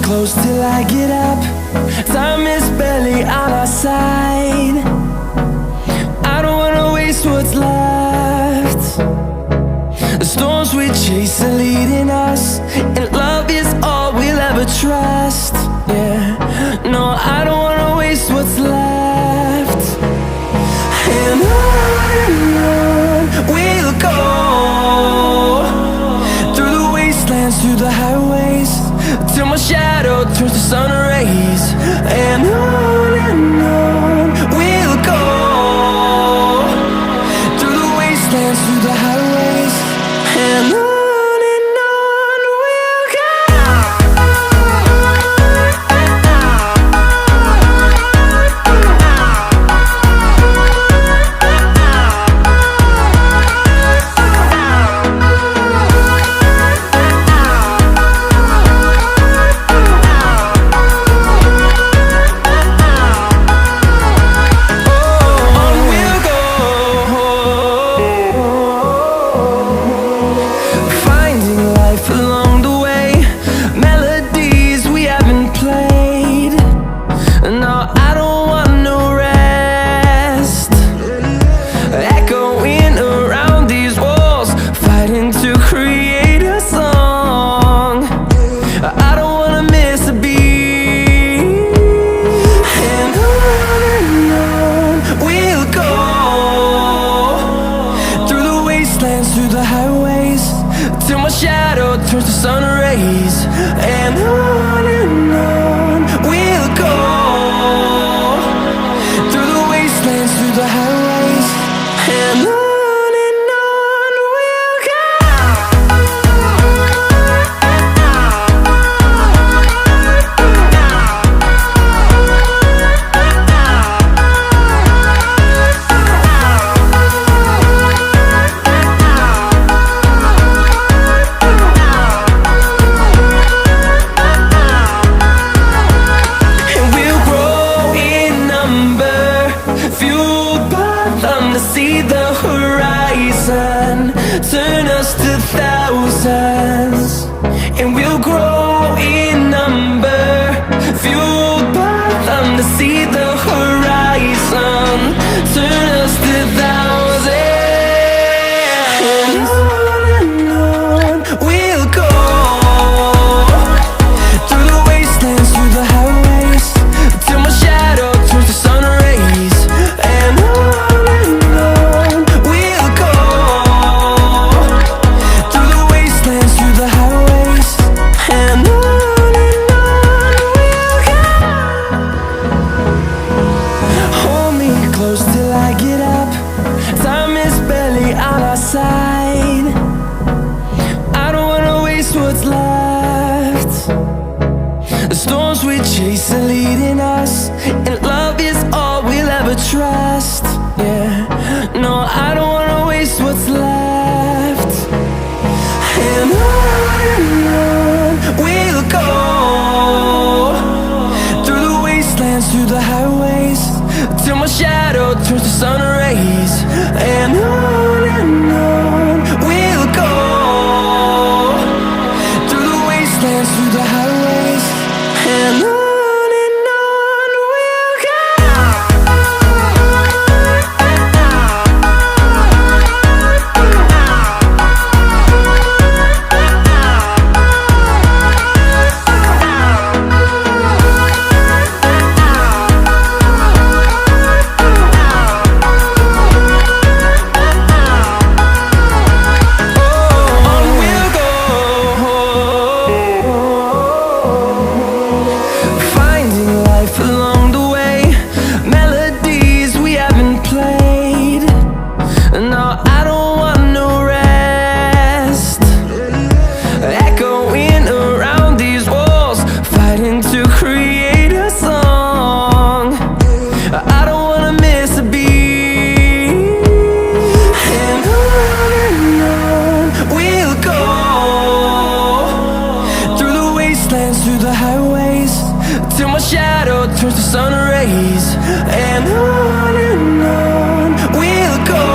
close till I get up. Time is barely on our side. I don't wanna waste what's left. The storms we chase are leading us, and love is all we'll ever trust. Yeah, no, I don't wanna waste what's left. And on we'll go, through the wastelands, through the highways, till my shadow turns to sun rays. And on we'll go, through the wastelands, through the highways, and on. Through the highways, till my shadow turns to sun rays. And on we'll go, through the wastelands, through the highways, and on. See the horizon, turn us to thousands, and we'll grow in number, fueled by them. To see the horizon, turn us to thousands, and on we'll go, through the wastelands, through the highways, till my shadow turns to sun rays. And close till I get up. Time is barely on our side. I don't wanna waste what's left. The storms we chase are leading us, and love is all we'll ever trust. Yeah, no, I don't wanna waste what's left. And on we'll go, through the wastelands, through the highways, till my shadow turns to sun rays. And on we'll go, through the wastelands, through the highways, and on. Shadow turns to sun rays. And on we'll go,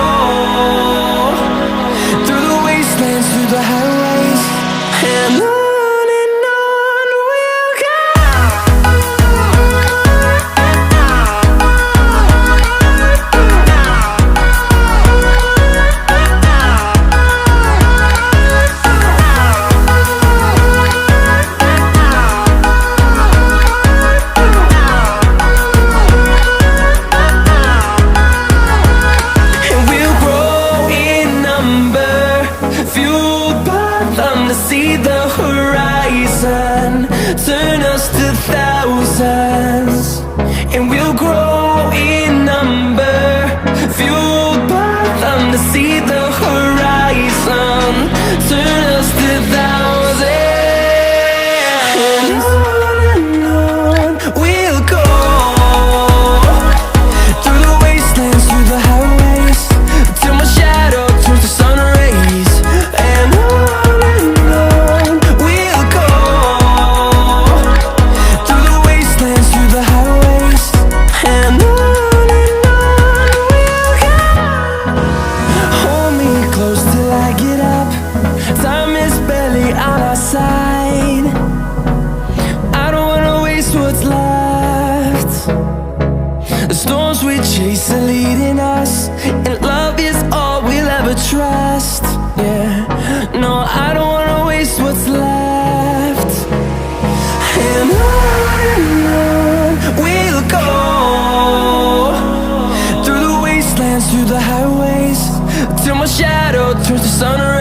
through the wastelands, through the highways, and on we'll go. peace are leading us, and love is all we'll ever trust. Yeah, no, I don't wanna waste what's left. And on we'll go, through the wastelands, through the highways, till my shadow turns to sun rays.